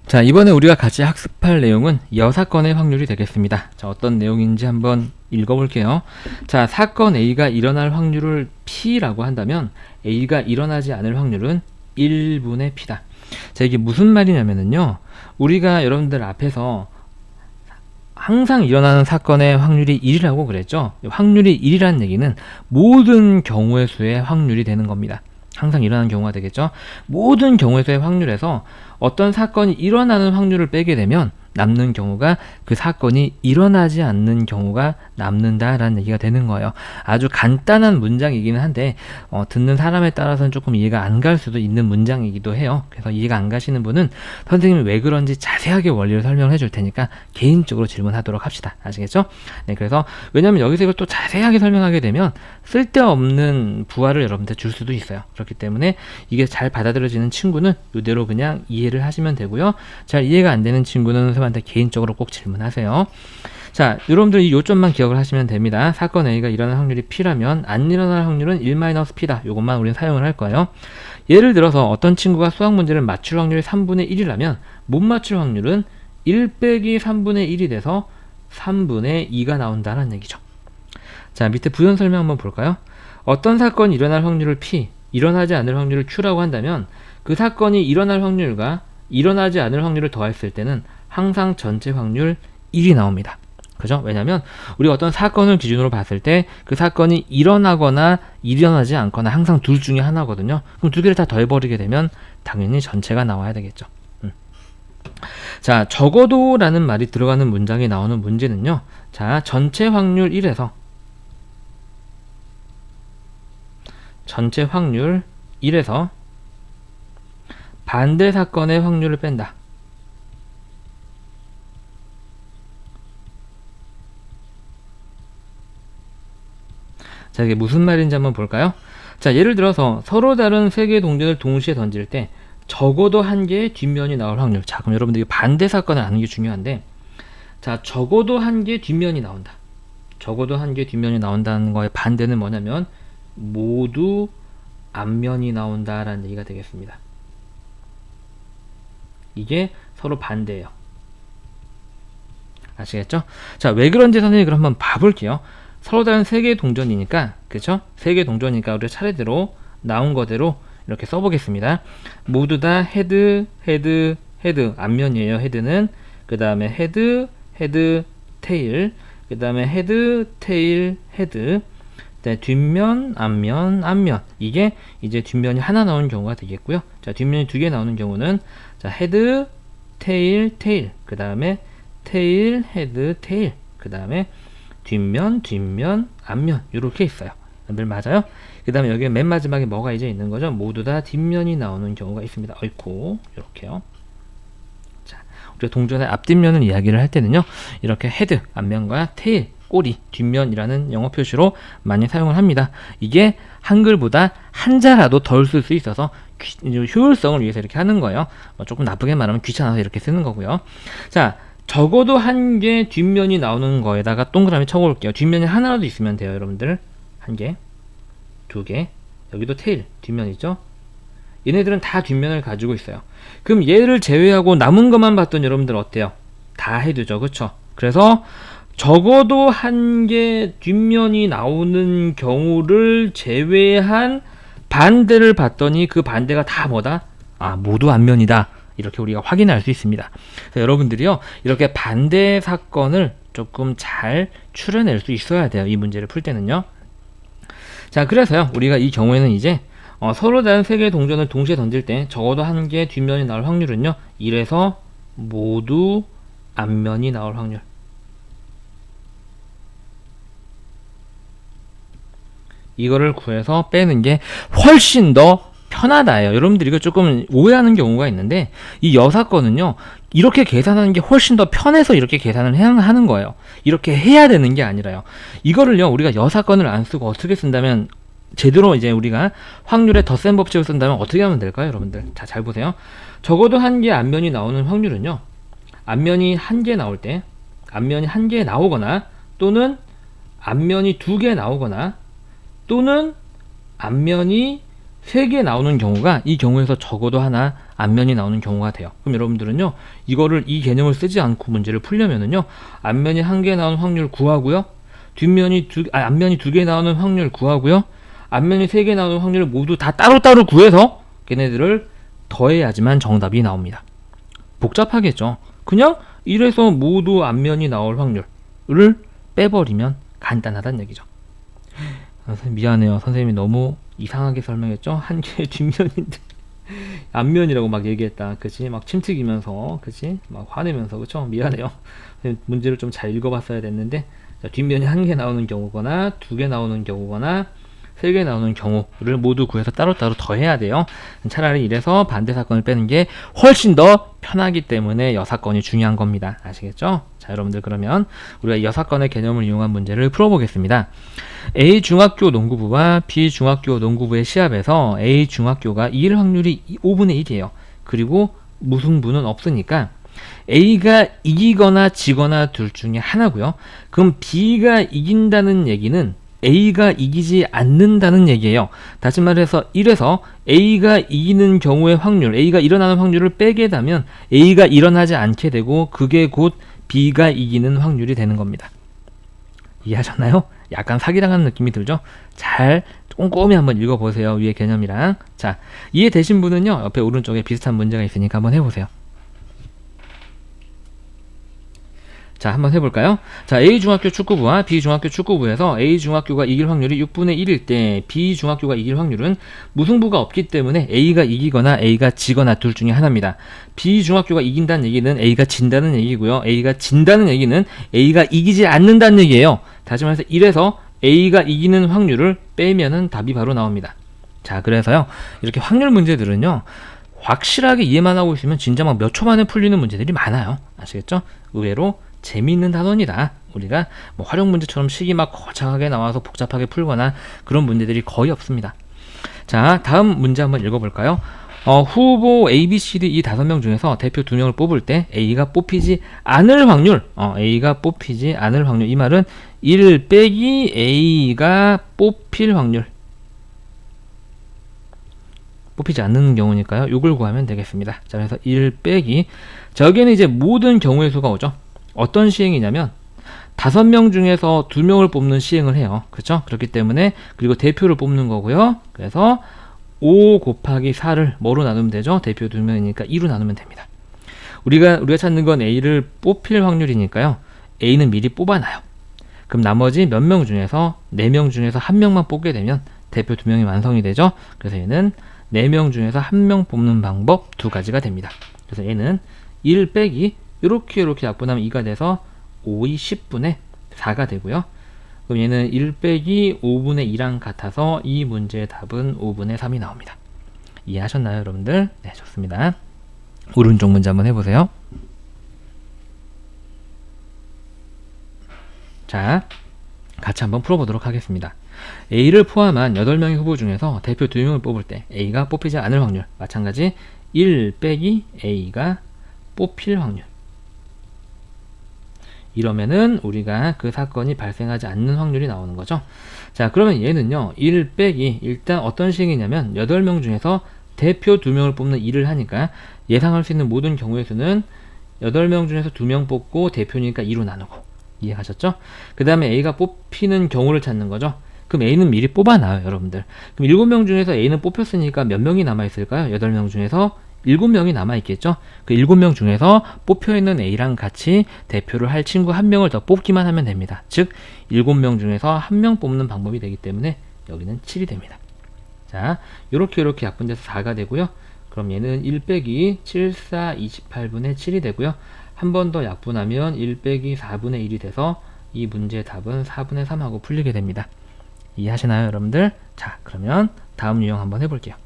자, 이번에 우리가 같이 학습할 내용은 여사건의 확률이 되겠습니다. 자, 어떤 내용인지 한번 읽어볼게요. 자, 사건 A가 일어날 확률을 P라고 한다면 A가 일어나지 않을 확률은 1분의 P다. 자, 이게 무슨 말이냐면요, 우리가 여러분들 앞에서 항상 일어나는 사건의 확률이 1이라고 그랬죠. 확률이 1이라는 얘기는 모든 경우의 수의 확률이 되는 겁니다. 항상 일어나는 경우가 되겠죠. 모든 경우의 수의 확률에서 어떤 사건이 일어나는 확률을 빼게 되면 남는 경우가 그 사건이 일어나지 않는 경우가 남는다라는 얘기가 되는 거예요. 아주 간단한 문장이기는 한데 듣는 사람에 따라서는 조금 이해가 안 갈 수도 있는 문장이기도 해요. 그래서 이해가 안 가시는 분은 선생님이 왜 그런지 자세하게 원리를 설명을 해줄 테니까 개인적으로 질문하도록 합시다. 아시겠죠? 네, 그래서 왜냐면 여기서 이걸 또 자세하게 설명하게 되면 쓸데없는 부하를 여러분한테 줄 수도 있어요. 그렇기 때문에 이게 잘 받아들여지는 친구는 이대로 그냥 이해를 하시면 되고요. 잘 이해가 안 되는 친구는 선생님한테 개인적으로 꼭 질문하세요. 자, 여러분들 이 요점만 기억을 하시면 됩니다. 사건 A가 일어날 확률이 P라면 안 일어날 확률은 1-P다. 이것만 우리는 사용을 할 거예요. 예를 들어서 어떤 친구가 수학 문제를 맞출 확률이 3분의 1이라면 못 맞출 확률은 1 빼기 3분의 1이 돼서 3분의 2가 나온다는 얘기죠. 자, 밑에 부연 설명 한번 볼까요? 어떤 사건이 일어날 확률을 P, 일어나지 않을 확률을 Q라고 한다면 그 사건이 일어날 확률과 일어나지 않을 확률을 더했을 때는 항상 전체 확률 1이 나옵니다. 그죠? 왜냐면 우리가 어떤 사건을 기준으로 봤을 때 그 사건이 일어나거나 일어나지 않거나 항상 둘 중에 하나거든요. 그럼 두 개를 다 더해버리게 되면 당연히 전체가 나와야 되겠죠. 자, 적어도 라는 말이 들어가는 문장이 나오는 문제는요, 자, 전체 확률 1에서 반대 사건의 확률을 뺀다. 자, 이게 무슨 말인지 한번 볼까요? 자, 예를 들어서 서로 다른 세 개의 동전을 동시에 던질 때 적어도 한 개의 뒷면이 나올 확률. 자, 그럼 여러분들이 반대 사건을 아는 게 중요한데, 자, 적어도 한 개의 뒷면이 나온다. 적어도 한 개의 뒷면이 나온다는 거의 반대는 뭐냐면 모두 앞면이 나온다라는 얘기가 되겠습니다. 이게 서로 반대예요. 아시겠죠? 자, 왜 그런지 선생님이 그럼 한번 봐볼게요. 서로 다른 세 개의 동전이니까, 그쵸? 세 개의 동전이니까 우리가 차례대로 나온 거대로 이렇게 써보겠습니다. 모두 다 헤드, 헤드, 헤드. 앞면이에요, 헤드는. 그 다음에 헤드, 헤드, 테일. 그 다음에 헤드, 테일, 헤드. 네, 뒷면, 앞면, 앞면. 이게 이제 뒷면이 하나 나오는 경우가 되겠고요. 자, 뒷면이 두 개 나오는 경우는, 자, 헤드, 테일, 테일. 그 다음에 테일, 헤드, 테일. 그 다음에 뒷면, 뒷면, 앞면. 이렇게 있어요. 늘 맞아요? 그 다음에 여기 맨 마지막에 뭐가 이제 있는 거죠? 모두 다 뒷면이 나오는 경우가 있습니다. 어이쿠, 이렇게요. 자, 우리가 동전의 앞뒷면을 이야기를 할 때는요, 이렇게 헤드, 앞면과 테일, 꼬리, 뒷면이라는 영어 표시로 많이 사용을 합니다. 이게 한글보다 한자라도 덜 쓸 수 있어서 효율성을 위해서 이렇게 하는 거예요. 조금 나쁘게 말하면 귀찮아서 이렇게 쓰는 거고요. 자, 적어도 한 개 뒷면이 나오는 거에다가 동그라미 쳐볼게요. 뒷면이 하나라도 있으면 돼요, 여러분들. 한 개, 두 개, 여기도 테일, 뒷면 있죠? 얘네들은 다 뒷면을 가지고 있어요. 그럼 얘를 제외하고 남은 것만 봤더니 여러분들 어때요? 다 헤드죠, 그쵸? 그래서 적어도 한 개 뒷면이 나오는 경우를 제외한 반대를 봤더니 그 반대가 다 뭐다? 아, 모두 앞면이다. 이렇게 우리가 확인할 수 있습니다. 그래서 여러분들이요, 이렇게 반대 사건을 조금 잘 추려낼 수 있어야 돼요. 이 문제를 풀 때는요. 자, 그래서요, 우리가 이 경우에는 이제 서로 다른 세 개의 동전을 동시에 던질 때 적어도 한 개의 뒷면이 나올 확률은요, 1에서 모두 앞면이 나올 확률. 이거를 구해서 빼는 게 훨씬 더 편하다예요. 여러분들 이거 조금 오해하는 경우가 있는데, 이 여사건은요, 이렇게 계산하는 게 훨씬 더 편해서 이렇게 계산을 하는 거예요. 이렇게 해야 되는 게 아니라요. 이거를요, 우리가 여사건을 안 쓰고 어떻게 쓴다면, 제대로 이제 우리가 확률의 더 센 법칙을 쓴다면 어떻게 하면 될까요, 여러분들? 자, 잘 보세요. 적어도 한 개 앞면이 나오는 확률은요, 앞면이 한 개 나올 때, 앞면이 한 개 나오거나, 또는 앞면이 두 개 나오거나, 또는 앞면이 3개 나오는 경우가, 이 경우에서 적어도 하나 앞면이 나오는 경우가 돼요. 그럼 여러분들은요, 이거를 이 개념을 쓰지 않고 문제를 풀려면은요, 앞면이 1개 나오는 확률 구하고요, 앞면이 2개 나오는 확률 구하고요, 앞면이 3개 나오는 확률을 모두 다 따로따로 구해서 걔네들을 더해야지만 정답이 나옵니다. 복잡하겠죠. 그냥 이래서 모두 앞면이 나올 확률을 빼버리면 간단하다는 얘기죠. 선생님 미안해요. 선생님이 너무 이상하게 설명했죠. 한 개의 뒷면인데 앞면이라고 막 얘기했다. 그치? 막 침튀기면서, 그치? 막 화내면서, 그쵸? 미안해요. 문제를 좀 잘 읽어봤어야 됐는데, 자, 뒷면이 1개 나오는 경우거나 2개 나오는 경우거나 3개 나오는 경우를 모두 구해서 따로따로 더해야 돼요. 차라리 이래서 반대 사건을 빼는 게 훨씬 더 편하기 때문에 여사건이 중요한 겁니다. 아시겠죠? 자, 여러분들 그러면 우리가 여사건의 개념을 이용한 문제를 풀어보겠습니다. A 중학교 농구부와 B 중학교 농구부의 시합에서 A 중학교가 이길 확률이 5분의 1이에요. 그리고 무승부는 없으니까 A가 이기거나 지거나 둘 중에 하나고요. 그럼 B가 이긴다는 얘기는 A가 이기지 않는다는 얘기예요. 다시 말해서 1에서 A가 이기는 경우의 확률, A가 일어나는 확률을 빼게 되면 A가 일어나지 않게 되고 그게 곧 B가 이기는 확률이 되는 겁니다. 이해하셨나요? 약간 사기당하는 느낌이 들죠? 잘 꼼꼼히 한번 읽어보세요. 위의 개념이랑. 자, 이해되신 분은요, 옆에 오른쪽에 비슷한 문제가 있으니까 한번 해보세요. 자, 한번 해볼까요? 자, A 중학교 축구부와 B 중학교 축구부에서 A 중학교가 이길 확률이 6분의 1일 때 B 중학교가 이길 확률은 무승부가 없기 때문에 A가 이기거나 A가 지거나 둘 중에 하나입니다. B 중학교가 이긴다는 얘기는 A가 진다는 얘기고요. A가 진다는 얘기는 A가 이기지 않는다는 얘기예요. 다시 말해서 1에서 A가 이기는 확률을 빼면은 답이 바로 나옵니다. 자, 그래서요, 이렇게 확률 문제들은요, 확실하게 이해만 하고 있으면 진짜 막 몇 초 만에 풀리는 문제들이 많아요. 아시겠죠? 의외로 재미있는 단원이다. 우리가 뭐 활용 문제처럼 식이 막 거창하게 나와서 복잡하게 풀거나 그런 문제들이 거의 없습니다. 자, 다음 문제 한번 읽어볼까요? 후보 A, B, C, D 이 5명 중에서 대표 2명을 뽑을 때 A가 뽑히지 않을 확률, A가 뽑히지 않을 확률, 이 말은 1 빼기 A가 뽑힐 확률, 뽑히지 않는 경우니까요. 이걸 구하면 되겠습니다. 자, 그래서 1 빼기, 저기에는 이제 모든 경우의 수가 오죠. 어떤 시행이냐면 5명 중에서 2명을 뽑는 시행을 해요. 그렇죠? 그렇기 때문에, 그리고 대표를 뽑는 거고요. 그래서 5 곱하기 4를 뭐로 나누면 되죠? 대표 2명이니까 2로 나누면 됩니다. 우리가 찾는 건 A를 뽑힐 확률이니까요. A는 미리 뽑아놔요. 그럼 나머지 몇 명 중에서 4명 중에서 1명만 뽑게 되면 대표 2명이 완성이 되죠. 그래서 얘는 4명 중에서 1명 뽑는 방법 2가지가 됩니다. 그래서 얘는 1 빼기 이렇게 약분하면 2가 돼서 5의 10분의 4가 되고요. 그럼 얘는 1 빼기 5분의 2랑 같아서 이 문제의 답은 5분의 3이 나옵니다. 이해하셨나요, 여러분들? 네, 좋습니다. 오른쪽 문제 한번 해보세요. 자, 같이 한번 풀어보도록 하겠습니다. A를 포함한 8명의 후보 중에서 대표 2명을 뽑을 때 A가 뽑히지 않을 확률, 마찬가지 1 빼기 A가 뽑힐 확률. 이러면은 우리가 그 사건이 발생하지 않는 확률이 나오는 거죠. 자, 그러면 얘는요, 1 빼기, 일단 어떤 식이냐면 8명 중에서 대표 2명을 뽑는 일을 하니까 예상할 수 있는 모든 경우의 수는 8명 중에서 2명 뽑고 대표니까 2로 나누고. 이해하셨죠? 그 다음에 A가 뽑히는 경우를 찾는 거죠. 그럼 A는 미리 뽑아놔요, 여러분들. 그럼 7명 중에서 A는 뽑혔으니까 몇 명이 남아있을까요? 8명 중에서 7명이 남아있겠죠? 그 7명 중에서 뽑혀있는 A랑 같이 대표를 할 친구 1명을 더 뽑기만 하면 됩니다. 즉, 7명 중에서 1명 뽑는 방법이 되기 때문에 여기는 7이 됩니다. 자, 요렇게 약분돼서 4가 되고요. 그럼 얘는 1 빼기 7, 4, 28분의 7이 되고요. 한 번 더 약분하면 1 빼기 4분의 1이 돼서 이 문제의 답은 4분의 3하고 풀리게 됩니다. 이해하시나요, 여러분들? 자, 그러면 다음 유형 한번 해볼게요.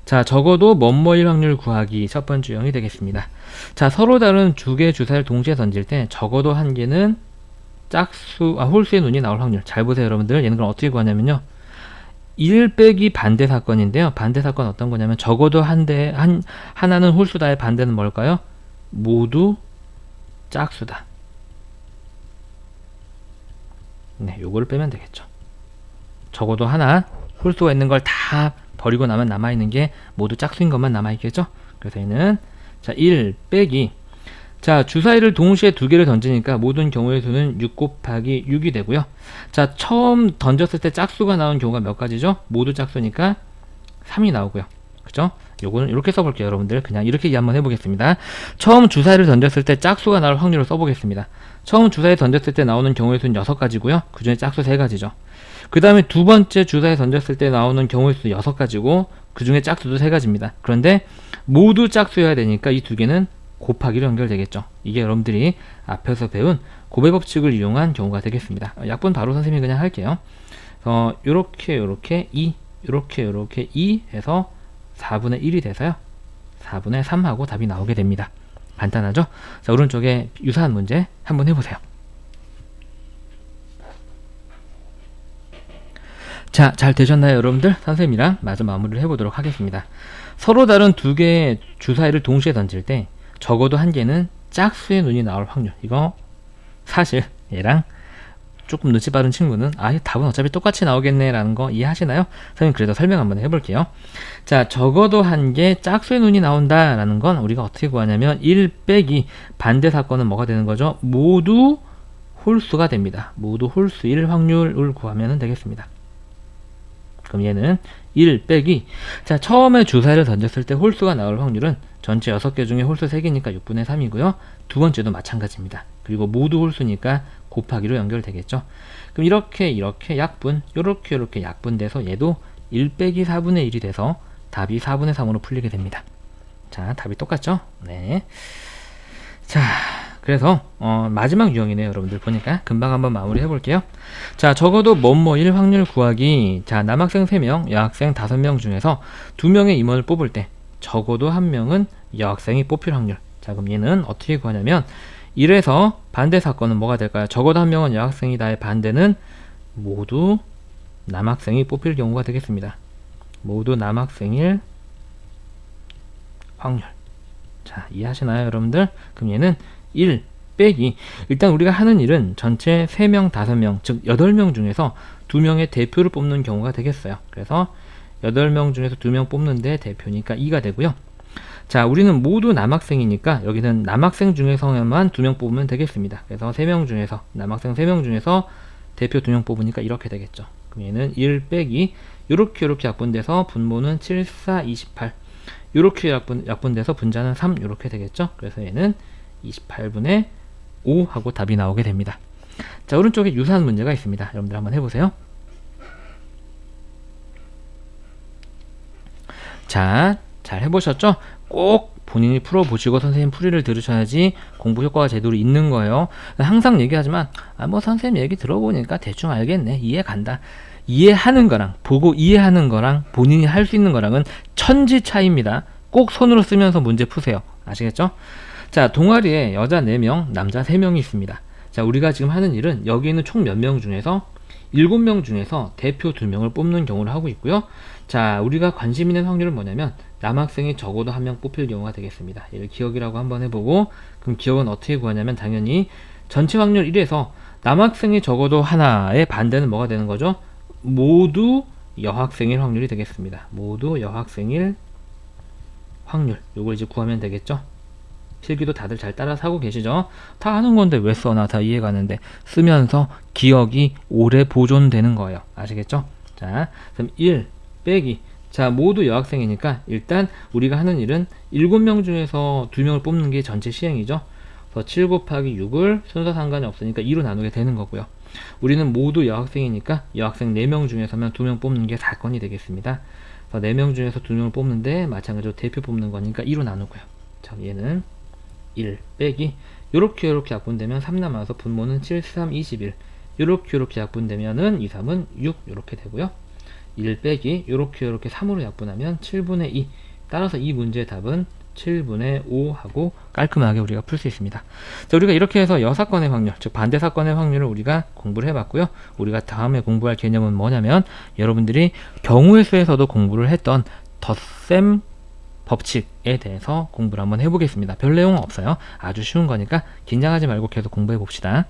자, 적어도 뭐뭐일 확률 구하기 첫 번째 유형이 되겠습니다. 자, 서로 다른 2개의 주사를 동시에 던질 때 적어도 한 개는 홀수의 눈이 나올 확률. 잘 보세요, 여러분들. 얘는 그럼 어떻게 구하냐면요, 1 빼기 반대 사건인데요. 반대 사건 어떤 거냐면 적어도 하나는 홀수다의 반대는 뭘까요? 모두 짝수다. 네, 요거를 빼면 되겠죠. 적어도 하나 홀수가 있는 걸 다 버리고 나면 남아있는 게 모두 짝수인 것만 남아있겠죠. 그래서 얘는 자 1 빼기 자 주사위를 동시에 두 개를 던지니까 모든 경우의 수는 6 곱하기 6이 되고요. 자 처음 던졌을 때 짝수가 나온 경우가 몇 가지죠? 모두 짝수니까 3이 나오고요. 그죠? 요거는 이렇게 써볼게요. 여러분들 그냥 이렇게 이해 한번 해보겠습니다. 처음 주사위를 던졌을 때 짝수가 나올 확률을 써보겠습니다. 처음 주사위 던졌을 때 나오는 경우의 수는 6가지고요. 그 중에 짝수 3가지죠. 그 다음에 두 번째 주사위 던졌을 때 나오는 경우의 수 6가지고 그 중에 짝수도 3가지입니다. 그런데 모두 짝수여야 되니까 이 두 개는 곱하기로 연결되겠죠. 이게 여러분들이 앞에서 배운 곱의 법칙을 이용한 경우가 되겠습니다. 약분 바로 선생님이 그냥 할게요. 요렇게 2 요렇게 2 해서 4분의 1이 돼서요 4분의 3하고 답이 나오게 됩니다. 간단하죠? 자 오른쪽에 유사한 문제 한번 해보세요. 자, 잘 되셨나요 여러분들? 선생님이랑 마저 마무리를 해보도록 하겠습니다. 서로 다른 두 개의 주사위를 동시에 던질 때 적어도 한 개는 짝수의 눈이 나올 확률, 이거 사실 얘랑 조금 눈치 빠른 친구는 답은 어차피 똑같이 나오겠네 라는 거 이해하시나요? 선생님 그래도 설명 한번 해볼게요. 자 적어도 한 개 짝수의 눈이 나온다 라는 건 우리가 어떻게 구하냐면 1 빼기 반대 사건은 뭐가 되는 거죠? 모두 홀수가 됩니다. 모두 홀수일 확률을 구하면 되겠습니다. 그럼 얘는 1 빼기 자 처음에 주사위를 던졌을 때 홀수가 나올 확률은 전체 6개 중에 홀수 3개니까 6분의 3이고요 두 번째도 마찬가지입니다. 그리고 모두 홀수니까 곱하기로 연결되겠죠. 그럼 이렇게 약분 요렇게 약분돼서 얘도 1 빼기 4분의 1이 돼서 답이 4분의 3으로 풀리게 됩니다. 자 답이 똑같죠? 네. 자 그래서 마지막 유형이네요. 여러분들 보니까 금방 한번 마무리 해볼게요. 자 적어도 뭐뭐일 확률 구하기. 자 남학생 3명 여학생 5명 중에서 2명의 임원을 뽑을 때 적어도 1명은 여학생이 뽑힐 확률. 자 그럼 얘는 어떻게 구하냐면 이래서 반대 사건은 뭐가 될까요? 적어도 1명은 여학생이다의 반대는 모두 남학생이 뽑힐 경우가 되겠습니다. 모두 남학생일 확률. 자 이해하시나요 여러분들? 그럼 얘는 1 빼기 일단 우리가 하는 일은 전체 3명 5명 즉 8명 중에서 2명의 대표를 뽑는 경우가 되겠어요. 그래서 8명 중에서 2명 뽑는데 대표니까 2가 되고요. 자 우리는 모두 남학생이니까 여기는 남학생 중에서만 2명 뽑으면 되겠습니다. 그래서 3명 중에서 남학생 3명 중에서 대표 2명 뽑으니까 이렇게 되겠죠. 그럼 얘는 1 빼기 요렇게 약분돼서 분모는 7, 4, 28 요렇게 약분돼서 분자는 3 요렇게 되겠죠. 그래서 얘는 28분의 5 하고 답이 나오게 됩니다. 자 오른쪽에 유사한 문제가 있습니다. 여러분들 한번 해보세요. 자 잘 해보셨죠? 꼭 본인이 풀어보시고 선생님 풀이를 들으셔야지 공부 효과가 제대로 있는 거예요. 항상 얘기하지만 뭐 선생님 얘기 들어보니까 대충 알겠네, 이해 간다. 이해하는 거랑 보고 이해하는 거랑 본인이 할 수 있는 거랑은 천지 차이입니다. 꼭 손으로 쓰면서 문제 푸세요. 아시겠죠? 자 동아리에 여자 4명 남자 3명이 있습니다. 자 우리가 지금 하는 일은 여기 있는 총 몇 명 중에서 7명 중에서 대표 2명을 뽑는 경우를 하고 있고요. 자 우리가 관심 있는 확률은 뭐냐면 남학생이 적어도 1명 뽑힐 경우가 되겠습니다. 얘를 기억이라고 한번 해보고, 그럼 기억은 어떻게 구하냐면 당연히 전체 확률 1에서 남학생이 적어도 하나의 반대는 뭐가 되는 거죠? 모두 여학생일 확률이 되겠습니다. 모두 여학생일 확률, 요걸 이제 구하면 되겠죠. 필기도 다들 잘 따라서 하고 계시죠? 다 하는 건데 왜 써나 다 이해가는데 쓰면서 기억이 오래 보존되는 거예요. 아시겠죠? 자 그럼 1 빼기 자 모두 여학생이니까 일단 우리가 하는 일은 7명 중에서 2명을 뽑는 게 전체 시행이죠. 그래서 7 곱하기 6을 순서 상관이 없으니까 2로 나누게 되는 거고요. 우리는 모두 여학생이니까 여학생 4명 중에서만 2명 뽑는 게 사건이 되겠습니다. 그래서 4명 중에서 2명을 뽑는데 마찬가지로 대표 뽑는 거니까 2로 나누고요. 자 얘는 1 빼기 요렇게 약분되면 3 남아서 분모는 7, 3, 21 요렇게 약분되면은 2, 3은 6 요렇게 되고요. 1 빼기 요렇게 3으로 약분하면 7분의 2 따라서 이 문제의 답은 7분의 5 하고 깔끔하게 우리가 풀 수 있습니다. 자 우리가 이렇게 해서 여사건의 확률 즉 반대 사건의 확률을 우리가 공부를 해봤고요. 우리가 다음에 공부할 개념은 뭐냐면 여러분들이 경우의 수에서도 공부를 했던 덧셈 법칙에 대해서 공부를 한번 해보겠습니다. 별 내용은 없어요. 아주 쉬운 거니까 긴장하지 말고 계속 공부해 봅시다.